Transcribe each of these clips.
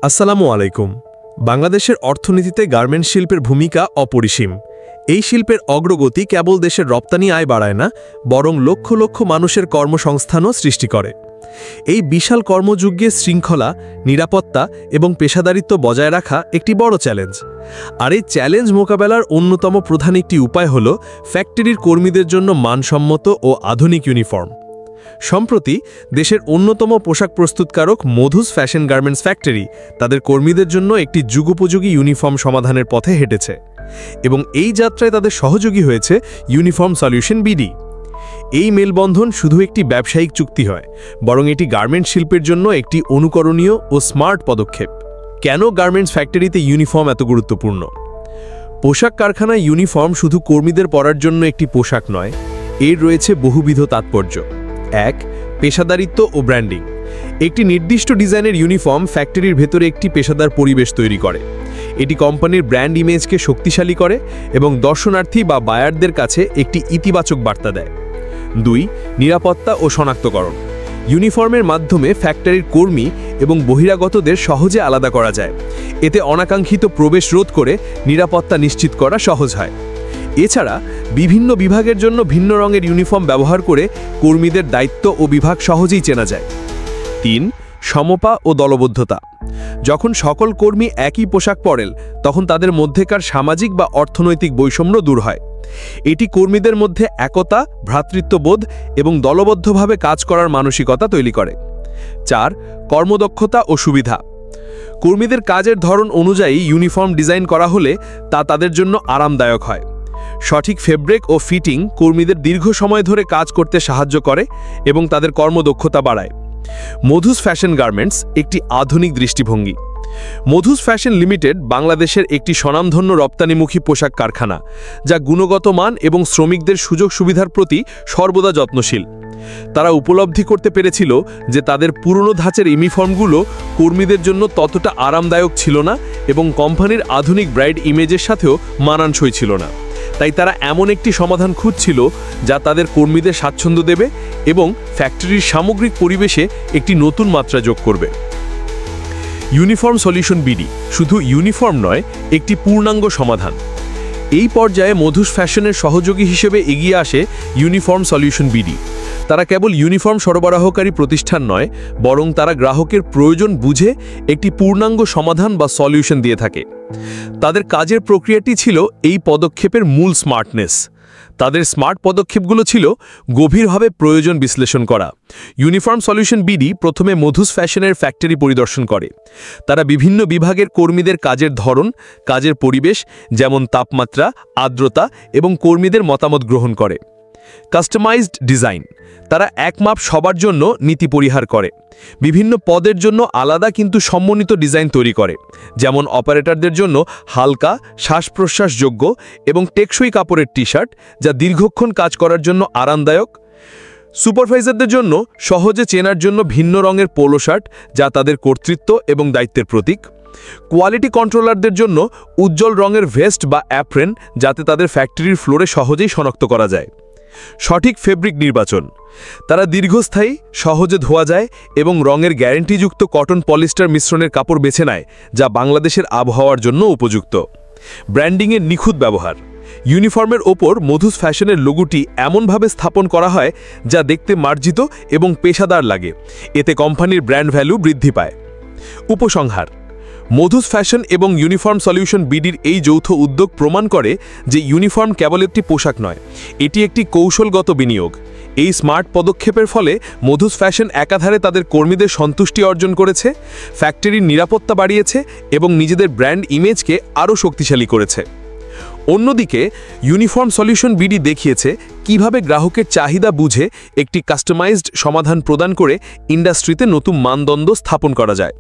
আসসালামু আলাইকুম। বাংলাদেশের অর্থনীতিতে গার্মেন্টস শিল্পের ভূমিকা অপরিসীম। এই শিল্পের অগ্রগতি কেবল দেশের রপ্তানি আয় বাড়ায় না, বরং লক্ষ লক্ষ মানুষের কর্মসংস্থানও সৃষ্টি করে। এই বিশাল কর্মযজ্ঞে শৃঙ্খলা, নিরাপত্তা এবং পেশাদারিত্ব বজায় রাখা একটি বড় চ্যালেঞ্জ। আর এই চ্যালেঞ্জ মোকাবেলার অন্যতম প্রধান একটি উপায় হল ফ্যাক্টরির কর্মীদের জন্য মানসম্মত ও আধুনিক ইউনিফর্ম। সম্প্রতি দেশের অন্যতম পোশাক প্রস্তুতকারক মধুস ফ্যাশন গার্মেন্টস ফ্যাক্টরি তাদের কর্মীদের জন্য একটি যুগোপযোগী ইউনিফর্ম সমাধানের পথে হেঁটেছে, এবং এই যাত্রায় তাদের সহযোগী হয়েছে ইউনিফর্ম সলিউশন বিডি। এই মেলবন্ধন শুধু একটি ব্যবসায়িক চুক্তি হয়, বরং এটি গার্মেন্টস শিল্পের জন্য একটি অনুকরণীয় ও স্মার্ট পদক্ষেপ। কেন গার্মেন্টস ফ্যাক্টরিতে ইউনিফর্ম এত গুরুত্বপূর্ণ? পোশাক কারখানায় ইউনিফর্ম শুধু কর্মীদের পরার জন্য একটি পোশাক নয়, এর রয়েছে বহুবিধ তাৎপর্য। 1. পেশাদারিত্ব ও ব্র্যান্ডিং। একটি নির্দিষ্ট ডিজাইনের ইউনিফর্ম ফ্যাক্টরির ভেতরে একটি পেশাদার পরিবেশ তৈরি করে। এটি কোম্পানির ব্র্যান্ড ইমেজকে শক্তিশালী করে এবং দর্শনার্থী বা বায়ারদের কাছে একটি ইতিবাচক বার্তা দেয়। 2. নিরাপত্তা ও শনাক্তকরণ। ইউনিফর্মের মাধ্যমে ফ্যাক্টরির কর্মী এবং বহিরাগতদের সহজে আলাদা করা যায়। এতে অনাকাঙ্ক্ষিত প্রবেশ রোধ করে নিরাপত্তা নিশ্চিত করা সহজ হয়। এছাড়া বিভিন্ন বিভাগের জন্য ভিন্ন রঙের ইউনিফর্ম ব্যবহার করে কর্মীদের দায়িত্ব ও বিভাগ সহজেই চেনা যায়। 3. সমতা ও দলবদ্ধতা। যখন সকল কর্মী একই পোশাক পরেন, তখন তাদের মধ্যেকার সামাজিক বা অর্থনৈতিক বৈষম্য দূর হয়। এটি কর্মীদের মধ্যে একতা, ভ্রাতৃত্ববোধ এবং দলবদ্ধভাবে কাজ করার মানসিকতা তৈরি করে। 4. কর্মদক্ষতা ও সুবিধা। কর্মীদের কাজের ধরন অনুযায়ী ইউনিফর্ম ডিজাইন করা হলে তা তাদের জন্য আরামদায়ক হয়। সঠিক ফেব্রিক ও ফিটিং কর্মীদের দীর্ঘ সময় ধরে কাজ করতে সাহায্য করে এবং তাদের কর্মদক্ষতা বাড়ায়। মধুস ফ্যাশন গার্মেন্টস একটি আধুনিক দৃষ্টিভঙ্গি। মধুস ফ্যাশন লিমিটেড বাংলাদেশের একটি স্বনামধন্য রপ্তানিমুখী পোশাক কারখানা, যা গুণগত মান এবং শ্রমিকদের সুযোগ সুবিধার প্রতি সর্বদা যত্নশীল। তারা উপলব্ধি করতে পেরেছিল যে তাদের পুরনো ধাঁচের ইউনিফর্মগুলো কর্মীদের জন্য ততটা আরামদায়ক ছিল না এবং কোম্পানির আধুনিক ব্র্যান্ড ইমেজের সাথেও মানানসই ছিল না। তাই তারা এমন একটি সমাধান খুঁজছিল যা তাদের কর্মীদের স্বাচ্ছন্দ্য দেবে এবং ফ্যাক্টরির সামগ্রিক পরিবেশে একটি নতুন মাত্রা যোগ করবে। ইউনিফর্ম সলিউশন বিডি শুধু ইউনিফর্ম নয়, একটি পূর্ণাঙ্গ সমাধান। এই পর্যায়ে মধুস ফ্যাশনের সহযোগী হিসেবে এগিয়ে আসে ইউনিফর্ম সলিউশন বিডি। তারা কেবল ইউনিফর্ম সরবরাহকারী প্রতিষ্ঠান নয়, বরং তারা গ্রাহকের প্রয়োজন বুঝে একটি পূর্ণাঙ্গ সমাধান বা সলিউশন দিয়ে থাকে। তাদের কাজের প্রক্রিয়াটি ছিল এই পদক্ষেপের মূল স্মার্টনেস। তাদের স্মার্ট পদক্ষেপগুলো ছিল গভীরভাবে প্রয়োজন বিশ্লেষণ করা। ইউনিফর্ম সলিউশন বিডি প্রথমে মধুস ফ্যাশনের ফ্যাক্টরি পরিদর্শন করে। তারা বিভিন্ন বিভাগের কর্মীদের কাজের ধরন, কাজের পরিবেশ যেমন তাপমাত্রা, আর্দ্রতা এবং কর্মীদের মতামত গ্রহণ করে। Customised design. তারা এক মাপ সবার জন্য নীতি পরিহার করে। বিভিন্ন পদের জন্য আলাদা কিন্তু সমন্বিত ডিজাইন তৈরি করে, যেমন অপারেটরদের জন্য হালকা, শ্বাস প্রশ্বাসযোগ্য এবং টেকসই কাপড়ের টি-শার্ট, যা দীর্ঘক্ষণ কাজ করার জন্য আরামদায়ক। সুপারভাইজারদের জন্য সহজে চেনার জন্য ভিন্ন রঙের পোলো শার্ট, যা তাদের কর্তৃত্ব এবং দায়িত্বের প্রতীক। কোয়ালিটি কন্ট্রোলারদের জন্য উজ্জ্বল রঙের ভেস্ট বা অ্যাপ্রেন, যাতে তাদের ফ্যাক্টরির ফ্লোরে সহজেই শনাক্ত করা যায়। সঠিক ফেব্রিক নির্বাচন। তারা দীর্ঘস্থায়ী, সহজে ধোয়া যায় এবং রঙের গ্যারেন্টিযুক্ত কটন পলিস্টার মিশ্রণের কাপড় বেছে নেয়, যা বাংলাদেশের আবহাওয়ার জন্য উপযুক্ত। ব্র্যান্ডিংয়ের নিখুঁত ব্যবহার। ইউনিফর্মের ওপর মধুস ফ্যাশনের লোগোটি এমনভাবে স্থাপন করা হয় যা দেখতে মার্জিত এবং পেশাদার লাগে। এতে কোম্পানির ব্র্যান্ড ভ্যালু বৃদ্ধি পায়। উপসংহার: মধুস ফ্যাশন এবং ইউনিফর্ম সলিউশন বিডির এই যৌথ উদ্যোগ প্রমাণ করে যে ইউনিফর্ম কেবল একটি পোশাক নয়, এটি একটি কৌশলগত বিনিয়োগ। এই স্মার্ট পদক্ষেপের ফলে মধুস ফ্যাশন একাধারে তাদের কর্মীদের সন্তুষ্টি অর্জন করেছে, ফ্যাক্টরির নিরাপত্তা বাড়িয়েছে এবং নিজেদের ব্র্যান্ড ইমেজকে আরও শক্তিশালী করেছে। অন্যদিকে ইউনিফর্ম সলিউশন বিডি দেখিয়েছে কিভাবে গ্রাহকের চাহিদা বুঝে একটি কাস্টমাইজড সমাধান প্রদান করে ইন্ডাস্ট্রিতে নতুন মানদণ্ড স্থাপন করা যায়।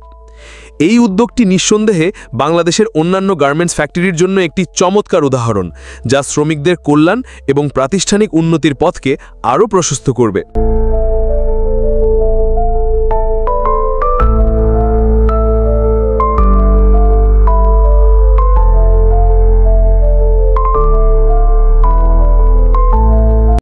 এই উদ্যোগটি নিঃসন্দেহে বাংলাদেশের অন্যান্য গার্মেন্টস ফ্যাক্টরির জন্য একটি চমৎকার উদাহরণ, যা শ্রমিকদের কল্যাণ এবং প্রাতিষ্ঠানিক উন্নতির পথকে আরও প্রশস্ত করবে।